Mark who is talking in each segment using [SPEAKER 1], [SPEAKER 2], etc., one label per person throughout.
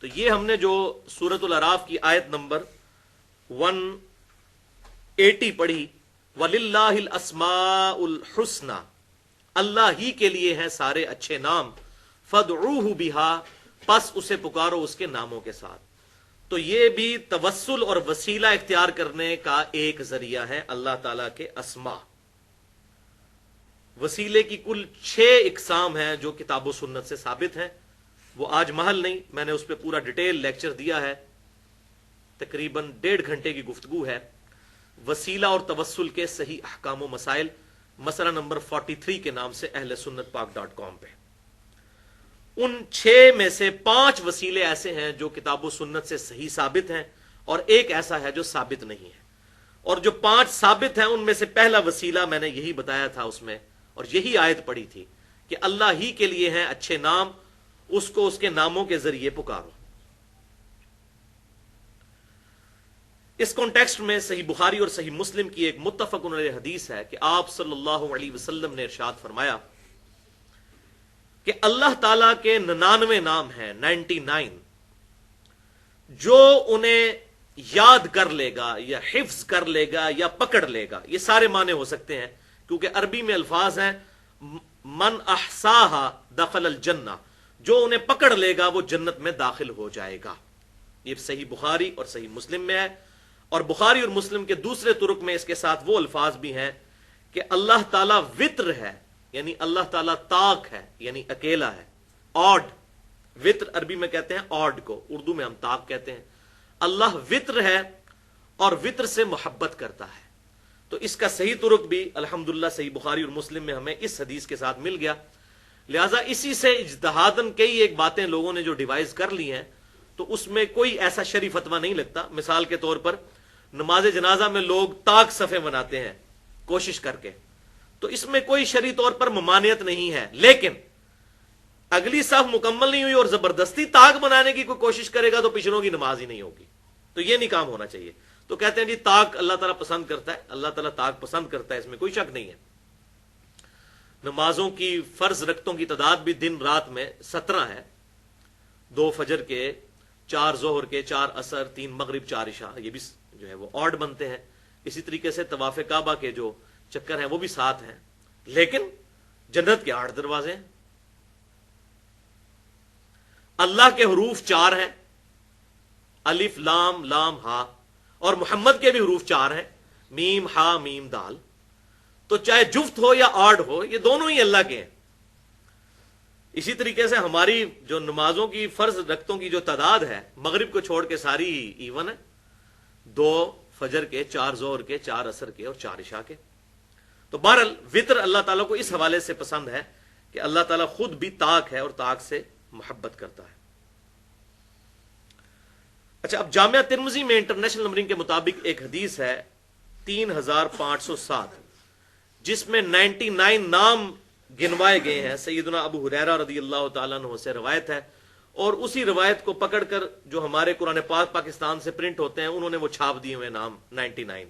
[SPEAKER 1] تو یہ ہم نے جو سورۃ الاعراف کی آیت نمبر 180 پڑھی، وَلِلَّهِ الْأَسْمَاءُ الْحُسْنَى، اللہ ہی کے لیے ہیں سارے اچھے نام، فَادْعُوهُ بِهَا، پس اسے پکارو اس کے ناموں کے ساتھ۔ تو یہ بھی توسل اور وسیلہ اختیار کرنے کا ایک ذریعہ ہے اللہ تعالیٰ کے اسماء۔ وسیلے کی کل 6 اقسام ہیں جو کتاب و سنت سے ثابت ہیں، وہ آج محل نہیں، میں نے اس پہ پورا ڈیٹیل لیکچر دیا ہے، تقریباً 1.5 گھنٹے کی گفتگو ہے۔ وسیلہ اور توسل کے صحیح احکام و مسائل، مسئلہ نمبر 43 کے نام سے اہل سنت پاک .com پہ۔ ان 6 میں سے 5 وسیلے ایسے ہیں جو کتاب و سنت سے صحیح ثابت ہیں، اور ایک ایسا ہے جو ثابت نہیں ہے۔ اور جو 5 ثابت ہیں ان میں سے پہلا وسیلہ میں نے یہی بتایا تھا اس میں، اور یہی آیت پڑھی تھی کہ اللہ ہی کے لیے ہیں اچھے نام، اس کو اس کے ناموں کے ذریعے پکارو۔ اس کانٹیکسٹ میں صحیح بخاری اور صحیح مسلم کی ایک متفق علیہ حدیث ہے کہ آپ صلی اللہ علیہ وسلم نے ارشاد فرمایا کہ اللہ تعالیٰ کے 99 نام ہیں، 99، جو انہیں یاد کر لے گا یا حفظ کر لے گا یا پکڑ لے گا، یہ سارے معنی ہو سکتے ہیں کیونکہ عربی میں الفاظ ہیں من احصاہا دخل الجنہ، جو انہیں پکڑ لے گا وہ جنت میں داخل ہو جائے گا۔ یہ صحیح بخاری اور صحیح مسلم میں ہے، اور بخاری اور مسلم کے دوسرے طرق میں اس کے ساتھ وہ الفاظ بھی ہیں کہ اللہ تعالیٰ وطر ہے، یعنی اللہ تعالیٰ طاق ہے، یعنی اکیلا ہے، آڈ، وطر عربی میں کہتے ہیں آڈ کو، اردو میں ہم طاق کہتے ہیں۔ اللہ وطر ہے اور وطر سے محبت کرتا ہے۔ تو اس کا صحیح طرق بھی الحمدللہ صحیح بخاری اور مسلم میں ہمیں اس حدیث کے ساتھ مل گیا، لہٰذا اسی سے اجتہاداً کئی ایک باتیں لوگوں نے جو ڈیوائز کر لی ہیں، تو اس میں کوئی ایسا شرعی فتویٰ نہیں لگتا۔ مثال کے طور پر نماز جنازہ میں لوگ طاق صفیں بناتے ہیں کوشش کر کے، تو اس میں کوئی شرعی طور پر ممانعت نہیں ہے، لیکن اگلی صف مکمل نہیں ہوئی اور زبردستی طاق بنانے کی کوئی کوشش کرے گا تو پچھلوں کی نماز ہی نہیں ہوگی، تو یہ نہیں کام ہونا چاہیے۔ تو کہتے ہیں جی طاق اللہ تعالیٰ پسند کرتا ہے، اللہ تعالیٰ طاق پسند کرتا ہے، اس میں کوئی شک نہیں ہے۔ نمازوں کی فرض رکعتوں کی تعداد بھی دن رات میں 17 ہے، 2 فجر کے، 4 ظہر کے، 4 عصر، 3 مغرب، 4 عشاء، یہ بھی جو ہے وہ آڈ بنتے ہیں۔ اسی طریقے سے طواف کعبہ کے جو چکر ہیں وہ بھی 7 ہیں، لیکن جنت کے 8 دروازے ہیں۔ اللہ کے حروف 4 ہیں، الف لام لام ہا، اور محمد کے بھی حروف 4 ہیں، میم ہا میم دال۔ تو چاہے جفت ہو یا آڈ ہو، یہ دونوں ہی اللہ کے ہیں۔ اسی طریقے سے ہماری جو نمازوں کی فرض رکعتوں کی جو تعداد ہے، مغرب کو چھوڑ کے ساری ایون ہے، 2 فجر کے، 4 ظہر کے، 4 عصر کے اور 4 عشاء کے۔ تو بہرحال وطر اللہ تعالیٰ کو اس حوالے سے پسند ہے کہ اللہ تعالیٰ خود بھی طاق ہے اور طاق سے محبت کرتا ہے۔ اچھا، اب جامعہ ترمذی میں انٹرنیشنل نمبرنگ کے مطابق ایک حدیث ہے 3507، جس میں 99 نام گنوائے گئے ہیں۔ سیدنا ابو ہریرہ رضی اللہ تعالیٰ عنہ سے روایت ہے، اور اسی روایت کو پکڑ کر جو ہمارے قرآن پاک پاکستان سے پرنٹ ہوتے ہیں انہوں نے وہ چھاپ دیے ہوئے نام 99۔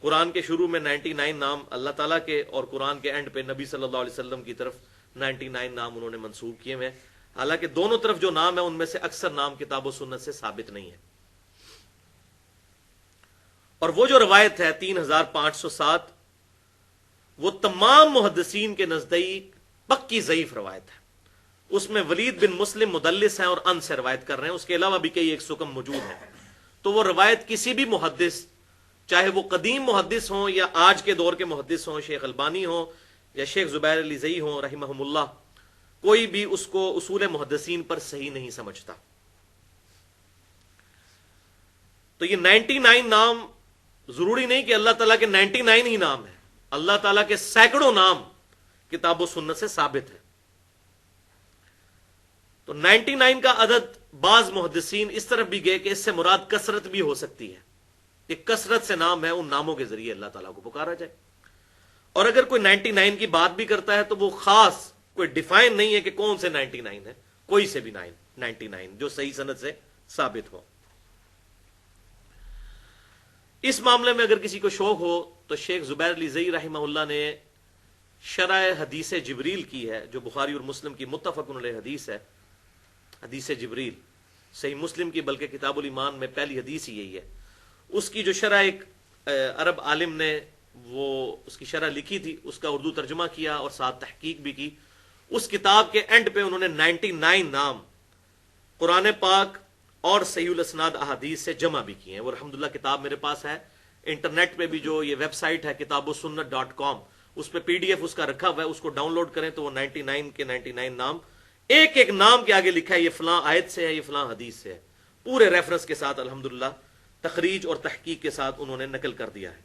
[SPEAKER 1] قرآن کے شروع میں 99 نام اللہ تعالیٰ کے، اور قرآن کے اینڈ پہ نبی صلی اللہ علیہ وسلم کی طرف 99 نام انہوں نے منسوب کیے ہوئے ہیں، حالانکہ دونوں طرف جو نام ہے ان میں سے اکثر نام کتاب و سنت سے ثابت نہیں ہے۔ اور وہ جو روایت ہے 3507، وہ تمام محدثین کے نزدیک پکی ضعیف روایت ہے۔ اس میں ولید بن مسلم مدلس ہیں اور ان سے روایت کر رہے ہیں، اس کے علاوہ بھی کئی ایک سکم موجود ہیں۔ تو وہ روایت کسی بھی محدث، چاہے وہ قدیم محدث ہوں یا آج کے دور کے محدث ہوں، شیخ البانی ہوں یا شیخ زبیر علی زئی ہوں رحمہم اللہ، کوئی بھی اس کو اصول محدثین پر صحیح نہیں سمجھتا۔ تو یہ 99 نام ضروری نہیں کہ اللہ تعالیٰ کے 99 ہی نام ہیں، اللہ تعالیٰ کے سینکڑوں نام کتاب و سنت سے ثابت ہے۔ تو 99 کا عدد بعض محدثین اس طرف بھی گئے کہ اس سے مراد کثرت بھی ہو سکتی ہے، کہ کثرت سے نام ہے، ان ناموں کے ذریعے اللہ تعالیٰ کو پکارا جائے۔ اور اگر کوئی 99 کی بات بھی کرتا ہے تو وہ خاص کوئی ڈیفائن نہیں ہے کہ کون سے 99 ہے، کوئی سے بھی 99 جو صحیح سند سے ثابت ہو۔ اس معاملے میں اگر کسی کو شوق ہو تو شیخ زبیر علی زئی رحمہ اللہ نے شرح حدیث جبریل کی ہے، جو بخاری اور مسلم کی متفق علیہ حدیث ہے، حدیث جبریل، صحیح مسلم کی بلکہ کتاب الایمان میں پہلی حدیث ہی یہی ہے. اس کی جو شرح ایک عرب عالم نے وہ اس کی شرح لکھی تھی، اس کا اردو ترجمہ کیا اور ساتھ تحقیق بھی کی. اس کتاب کے اینڈ پہ انہوں نے 99 نام قرآن پاک اور صحیح الاسناد احادیث سے جمع بھی کیے ہیں. وہ الحمدللہ کتاب میرے پاس ہے. انٹرنیٹ پہ بھی جو یہ ویب سائٹ ہے kitabussunnah.com، اس پہ PDF اس کا رکھا ہوا ہے، اس کو ڈاؤن لوڈ کریں تو وہ 99 کے 99 نام ایک ایک نام کے آگے لکھا ہے یہ فلاں آیت سے ہے، یہ فلاں حدیث سے ہے، پورے ریفرنس کے ساتھ الحمدللہ تخریج اور تحقیق کے ساتھ انہوں نے نقل کر دیا ہے.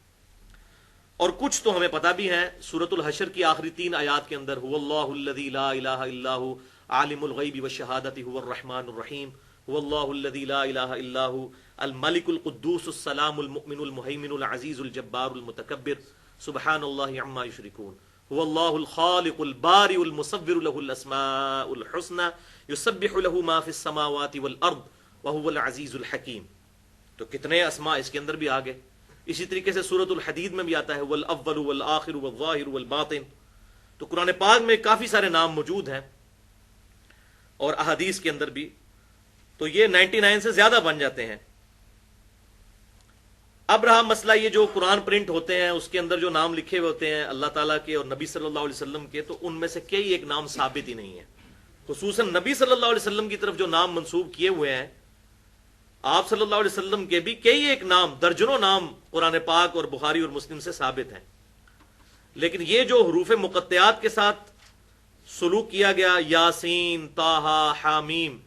[SPEAKER 1] اور کچھ تو ہمیں پتہ بھی ہے. سورۃ الحشر کی آخری 3 آیات کے اندر هو اللہ الذی لا الہ الا هو عالم الغیب والشہادۃ هو الرحمن الرحیم هو اللہ الذی لا الہ الا هو الملک القدوس السلام المؤمن المہیمن العزیز الجبار المتکبر سبحان اللہ عما یشرکون هو اللہ الخالق البارئ المصور له الاسماء الحسنى یسبح له ما فی السماوات والارض وهو العزیز الحکیم. تو کتنے اسماء اس کے اندر بھی آگے. اسی طریقے سے سورۃ الحدید میں بھی آتا ہے والاول والآخر والظاہر والباطن. تو قرآن پاک میں کافی سارے نام موجود ہیں اور احادیث کے اندر بھی. تو یہ 99 سے زیادہ بن جاتے ہیں. اب رہا مسئلہ یہ جو قرآن پرنٹ ہوتے ہیں اس کے اندر جو نام لکھے ہوئے ہوتے ہیں اللہ تعالیٰ کے اور نبی صلی اللہ علیہ وسلم کے، تو ان میں سے کئی ایک نام ثابت ہی نہیں ہے. خصوصاً نبی صلی اللہ علیہ وسلم کی طرف جو نام منسوب کیے ہوئے ہیں، آپ صلی اللہ علیہ وسلم کے بھی کئی ایک نام، درجنوں نام قرآن پاک اور بخاری اور مسلم سے ثابت ہیں. لیکن یہ جو حروف مقطعات کے ساتھ سلوک کیا گیا، یاسین، طٰہٰ، حامیم،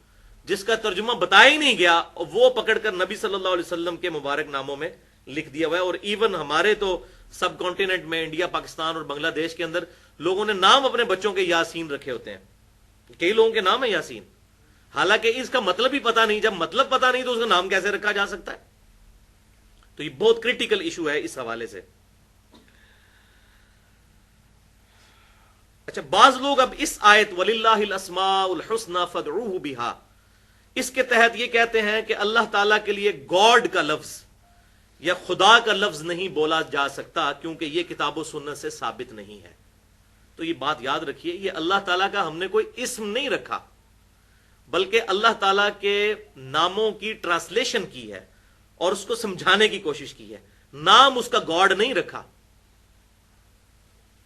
[SPEAKER 1] جس کا ترجمہ بتایا ہی نہیں گیا، وہ پکڑ کر نبی صلی اللہ علیہ وسلم کے مبارک ناموں میں لکھ دیا ہوا ہے. اور ایون ہمارے تو سب کانٹیننٹ میں، انڈیا، پاکستان اور بنگلہ دیش کے اندر لوگوں نے نام اپنے بچوں کے یاسین رکھے ہوتے ہیں. کئی لوگوں کے نام ہے یاسین، حالانکہ اس کا مطلب ہی پتا نہیں. جب مطلب پتا نہیں تو اس کا نام کیسے رکھا جا سکتا ہے؟ تو یہ بہت کریٹیکل ایشو ہے اس حوالے سے. اچھا، بعض لوگ اب اس آیت وَلِلَّهِ الْأَسْمَاءُ الْحُسْنَى فَادْعُوهُ بِهَا، اس کے تحت یہ کہتے ہیں کہ اللہ تعالیٰ کے لیے گاڈ کا لفظ یا خدا کا لفظ نہیں بولا جا سکتا، کیونکہ یہ کتاب و سنت سے ثابت نہیں ہے. تو یہ بات یاد رکھیے، یہ اللہ تعالیٰ کا ہم نے کوئی اسم نہیں رکھا، بلکہ اللہ تعالیٰ کے ناموں کی ٹرانسلیشن کی ہے اور اس کو سمجھانے کی کوشش کی ہے. نام اس کا گاڈ نہیں رکھا.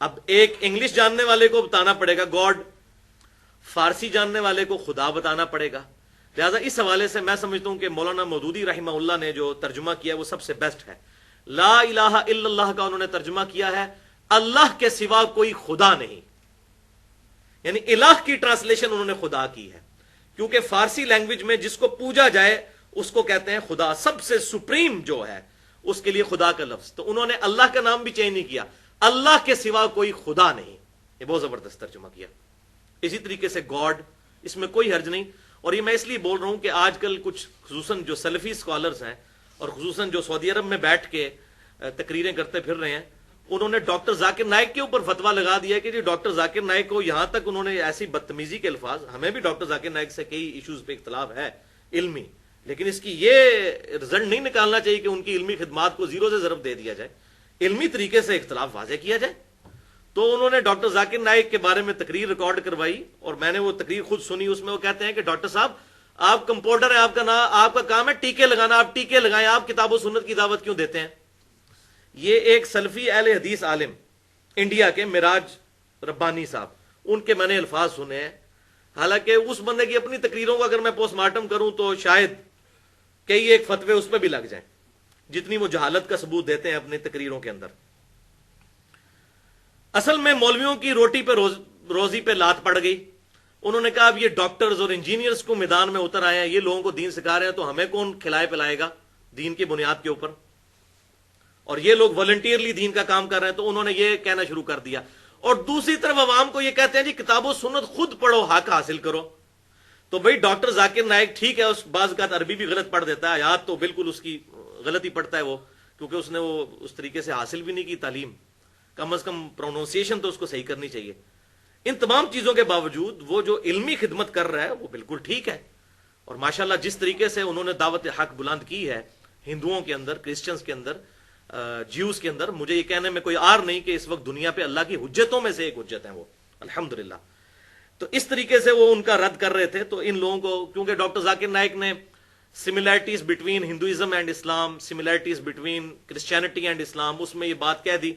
[SPEAKER 1] اب ایک انگلش جاننے والے کو بتانا پڑے گا گاڈ، فارسی جاننے والے کو خدا بتانا پڑے گا. لہذا اس حوالے سے میں سمجھتا ہوں کہ مولانا مودودی رحمہ اللہ نے جو ترجمہ کیا وہ سب سے بیسٹ ہے. لا الہ الا اللہ کا انہوں نے ترجمہ کیا ہے اللہ کے سوا کوئی خدا نہیں، یعنی الہ کی ٹرانسلیشن انہوں نے خدا کی ہے، کیونکہ فارسی لینگویج میں جس کو پوجا جائے اس کو کہتے ہیں خدا. سب سے سپریم جو ہے اس کے لیے خدا کا لفظ. تو انہوں نے اللہ کا نام بھی چینج نہیں کیا، اللہ کے سوا کوئی خدا نہیں. یہ بہت زبردست ترجمہ کیا. اسی طریقے سے گاڈ، اس میں کوئی حرج نہیں. اور یہ میں اس لیے بول رہا ہوں کہ آج کل کچھ خصوصاً جو سلفی اسکالرز ہیں اور خصوصاً جو سعودی عرب میں بیٹھ کے تقریریں کرتے پھر رہے ہیں، انہوں نے ڈاکٹر ذاکر نائک کے اوپر فتویٰ لگا دیا کہ جی ڈاکٹر ذاکر نائک کو، یہاں تک انہوں نے ایسی بدتمیزی کے الفاظ، ہمیں بھی ڈاکٹر ذاکر نائک سے کئی ایشوز پہ اختلاف ہے علمی، لیکن اس کی یہ رزلٹ نہیں نکالنا چاہیے کہ ان کی علمی خدمات کو زیرو سے ضرب دے دیا جائے. علمی طریقے سے اختلاف واضح کیا جائے. تو انہوں نے ڈاکٹر ذاکر نائک کے بارے میں تقریر ریکارڈ کروائی اور میں نے وہ تقریر خود سنی. اس میں وہ کہتے ہیں کہ ڈاکٹر صاحب آپ کمپاؤنڈر ہیں، آپ کا کام ہے ٹیکے لگانا، آپ ٹیکے لگائیں، آپ کتاب و سنت کی دعوت کیوں دیتے ہیں؟ یہ ایک سلفی اہل حدیث عالم انڈیا کے مراج ربانی صاحب، ان کے میں نے الفاظ سنے ہیں. حالانکہ اس بندے کی اپنی تقریروں کو اگر میں پوسٹ مارٹم کروں تو شاید کئی ایک فتوے اس پہ بھی لگ جائیں، جتنی وہ جہالت کا ثبوت دیتے ہیں اپنی تقریروں کے اندر. اصل میں مولویوں کی روٹی پہ روزی پہ لات پڑ گئی. انہوں نے کہا اب یہ ڈاکٹرز اور انجینئرز کو میدان میں اتر آئے ہیں، یہ لوگوں کو دین سکھا رہے ہیں، تو ہمیں کون کھلائے پلائے گا دین کی بنیاد کے اوپر؟ اور یہ لوگ والنٹیئرلی دین کا کام کر رہے ہیں. تو انہوں نے یہ کہنا شروع کر دیا. اور دوسری طرف عوام کو یہ کہتے ہیں جی کتاب و سنت خود پڑھو، حق حاصل کرو. تو بھئی ڈاکٹر ذاکر نائک ٹھیک ہے، اس بعض اوقات عربی بھی غلط پڑھ دیتا ہے، آیات تو بالکل اس کی غلط ہی پڑھتا ہے وہ، کیونکہ اس نے وہ اس طریقے سے حاصل بھی نہیں کی تعلیم. کم از کم پروننسیشن تو اس کو صحیح کرنی چاہیے. ان تمام چیزوں کے باوجود وہ جو علمی خدمت کر رہا ہے وہ بالکل ٹھیک ہے. اور ماشاءاللہ جس طریقے سے انہوں نے دعوت حق بلند کی ہے ہندوؤں کے اندر، کرسچنز کے اندر، جیوز کے اندر، مجھے یہ کہنے میں کوئی آر نہیں کہ اس وقت دنیا پہ اللہ کی حجتوں میں سے ایک حجت ہے وہ، الحمدللہ. تو اس طریقے سے وہ ان کا رد کر رہے تھے. تو ان لوگوں کو, کیونکہ ڈاکٹر ذاکر نائک نے similarities between Hinduism and Islam, similarities between Christianity and Islam, اس میں یہ بات کہہ دی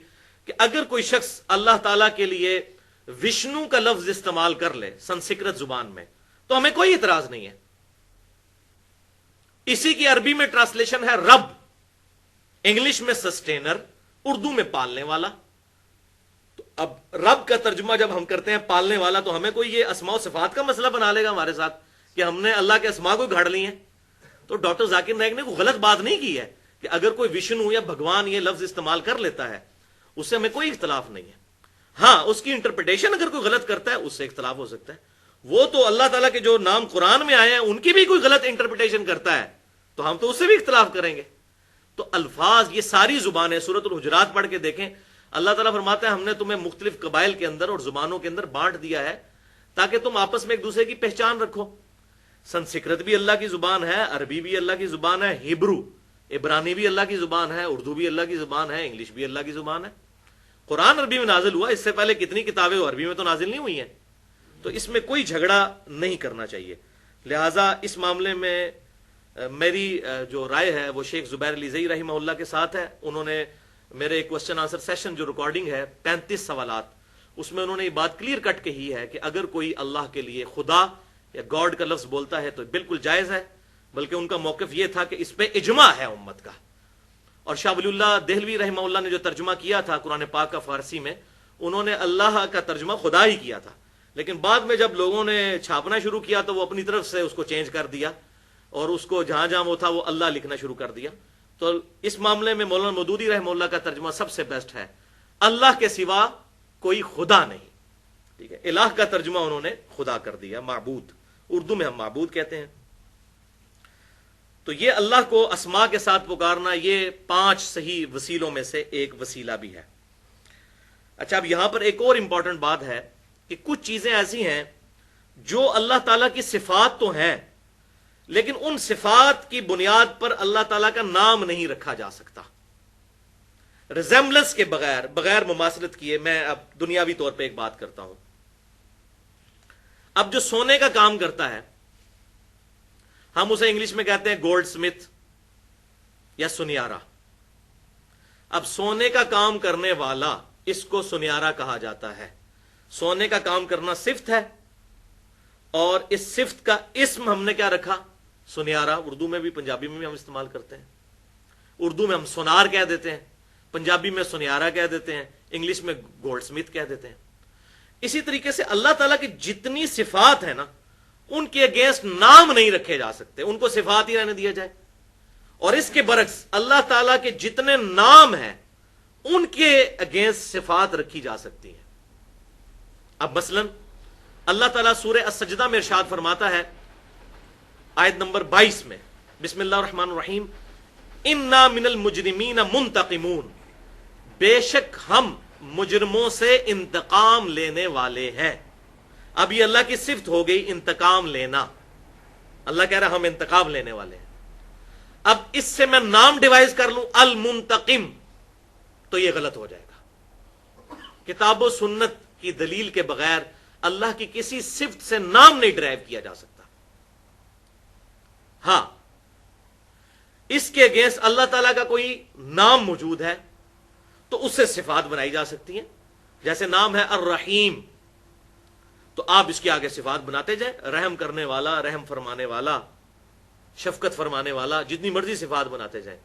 [SPEAKER 1] کہ اگر کوئی شخص اللہ تعالیٰ کے لیے وشنو کا لفظ استعمال کر لے سنسکرت زبان میں تو ہمیں کوئی اعتراض نہیں ہے. اسی کی عربی میں ٹرانسلیشن ہے رب, انگلش میں سسٹینر, اردو میں پالنے والا. تو اب رب کا ترجمہ جب ہم کرتے ہیں پالنے والا, تو ہمیں کوئی یہ اسماء و صفات کا مسئلہ بنا لے گا ہمارے ساتھ کہ ہم نے اللہ کے اسماء کو گھڑ لی ہیں. تو ڈاکٹر ذاکر نائک نے کوئی غلط بات نہیں کی ہے کہ اگر کوئی وشنو یا بھگوان یہ لفظ استعمال کر لیتا ہے اس سے ہمیں کوئی اختلاف نہیں ہے. ہاں, اس کی انٹرپریٹیشن اگر کوئی غلط کرتا ہے اس سے اختلاف ہو سکتا ہے. وہ تو اللہ تعالیٰ کے جو نام قرآن میں آئے ہیں ان کی بھی کوئی غلط انٹرپریٹیشن کرتا ہے تو ہم تو اس سے بھی اختلاف کریں گے. تو الفاظ, یہ ساری زبانیں, سورۃ الحجرات پڑھ کے دیکھیں, اللہ تعالیٰ فرماتا ہے ہم نے تمہیں مختلف قبائل کے اندر اور زبانوں کے اندر بانٹ دیا ہے تاکہ تم آپس میں ایک دوسرے کی پہچان رکھو. سنسکرت بھی اللہ کی زبان ہے, عربی بھی اللہ کی زبان ہے, ہیبرو عبرانی بھی اللہ کی زبان ہے, اردو بھی اللہ کی زبان ہے, انگلش بھی اللہ کی زبان ہے. قرآن عربی میں نازل ہوا, اس سے پہلے کتنی کتابیں عربی میں تو نازل نہیں ہوئی ہیں. تو اس میں کوئی جھگڑا نہیں کرنا چاہیے. لہٰذا اس معاملے میں میری جو رائے ہے وہ شیخ زبیر علی زئی رحمہ اللہ کے ساتھ ہے. انہوں نے میرے کوسچن آنسر سیشن جو ریکارڈنگ ہے 35 سوالات, اس میں انہوں نے یہ بات کلیئر کٹ کہی ہے کہ اگر کوئی اللہ کے لیے خدا یا گاڈ کا لفظ بولتا ہے تو بالکل جائز ہے, بلکہ ان کا موقف یہ تھا کہ اس پہ اجماع ہے امت کا. اور شاہ ولی اللہ دہلوی رحمہ اللہ نے جو ترجمہ کیا تھا قرآن پاک کا فارسی میں, انہوں نے اللہ کا ترجمہ خدا ہی کیا تھا, لیکن بعد میں جب لوگوں نے چھاپنا شروع کیا تو وہ اپنی طرف سے اس کو چینج کر دیا اور اس کو جہاں جہاں وہ تھا وہ اللہ لکھنا شروع کر دیا. تو اس معاملے میں مولانا مودودی رحمہ اللہ کا ترجمہ سب سے بیسٹ ہے, اللہ کے سوا کوئی خدا نہیں. ٹھیک ہے, الہ کا ترجمہ انہوں نے خدا کر دیا, معبود, اردو میں ہم معبود کہتے ہیں. تو یہ اللہ کو اسماء کے ساتھ پکارنا یہ 5 صحیح وسیلوں میں سے ایک وسیلہ بھی ہے. اچھا, اب یہاں پر ایک اور امپورٹنٹ بات ہے کہ کچھ چیزیں ایسی ہیں جو اللہ تعالیٰ کی صفات تو ہیں لیکن ان صفات کی بنیاد پر اللہ تعالیٰ کا نام نہیں رکھا جا سکتا. ریزمبلنس کے بغیر, بغیر مماثلت کیے, میں اب دنیاوی طور پہ ایک بات کرتا ہوں. اب جو سونے کا کام کرتا ہے ہم اسے انگلش میں کہتے ہیں گولڈ سمتھ یا سنیارا. اب سونے کا کام کرنے والا اس کو سنیارا کہا جاتا ہے. سونے کا کام کرنا صفت ہے اور اس صفت کا اسم ہم نے کیا رکھا, سنیارا. اردو میں بھی پنجابی میں بھی ہم استعمال کرتے ہیں. اردو میں ہم سونار کہہ دیتے ہیں, پنجابی میں سنیارا کہہ دیتے ہیں, انگلش میں گولڈ سمتھ کہہ دیتے ہیں. اسی طریقے سے اللہ تعالیٰ کی جتنی صفات ہیں نا ان کے اگینسٹ نام نہیں رکھے جا سکتے, ان کو صفات ہی رہنے دیا جائے. اور اس کے برعکس اللہ تعالیٰ کے جتنے نام ہیں ان کے اگینسٹ صفات رکھی جا سکتی ہیں. اب مثلا اللہ تعالیٰ سورہ السجدہ میں ارشاد فرماتا ہے آیت نمبر 22 میں, بسم اللہ الرحمن الرحیم, انا من المجرمین منتقمون, بے شک ہم مجرموں سے انتقام لینے والے ہیں. اب یہ اللہ کی صفت ہو گئی انتقام لینا. اللہ کہہ رہا ہم انتقام لینے والے ہیں. اب اس سے میں نام ڈیوائز کر لوں المنتقم تو یہ غلط ہو جائے گا. کتاب و سنت کی دلیل کے بغیر اللہ کی کسی صفت سے نام نہیں ڈرائیو کیا جا سکتا. ہاں, اس کے اگینسٹ اللہ تعالیٰ کا کوئی نام موجود ہے تو اس سے صفات بنائی جا سکتی ہیں. جیسے نام ہے الرحیم, تو آپ اس کے آگے صفات بناتے جائیں, رحم کرنے والا, رحم فرمانے والا, شفقت فرمانے والا, جتنی مرضی صفات بناتے جائیں.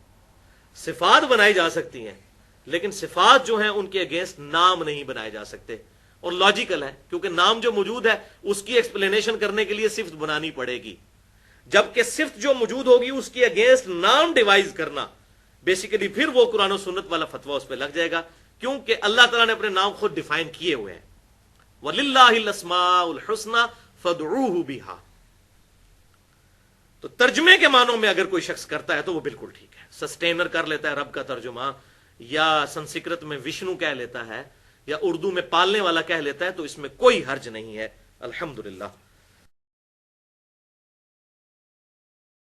[SPEAKER 1] صفات بنائی جا سکتی ہیں لیکن صفات جو ہیں ان کے اگینسٹ نام نہیں بنائے جا سکتے. اور لاجیکل ہے کیونکہ نام جو موجود ہے اس کی ایکسپلینیشن کرنے کے لیے صفت بنانی پڑے گی, جبکہ صفت جو موجود ہوگی اس کے اگینسٹ نام ڈیوائز کرنا بیسیکلی پھر وہ قرآن و سنت والا فتویٰ اس پہ لگ جائے گا, کیونکہ اللہ تعالیٰ نے اپنے نام خود ڈیفائن کیے ہوئے ہیں. وَلِلَّهِ الْأَسْمَاءُ الْحُسْنَى فَادْعُوهُ بِهَا. تو ترجمے کے معنوں میں اگر کوئی شخص کرتا ہے تو وہ بالکل ٹھیک ہے. سسٹینر کر لیتا ہے رب کا ترجمہ, یا سنسکرت میں وشنو کہہ لیتا ہے, یا اردو میں پالنے والا کہہ لیتا ہے, تو اس میں کوئی حرج نہیں ہے. الحمدللہ.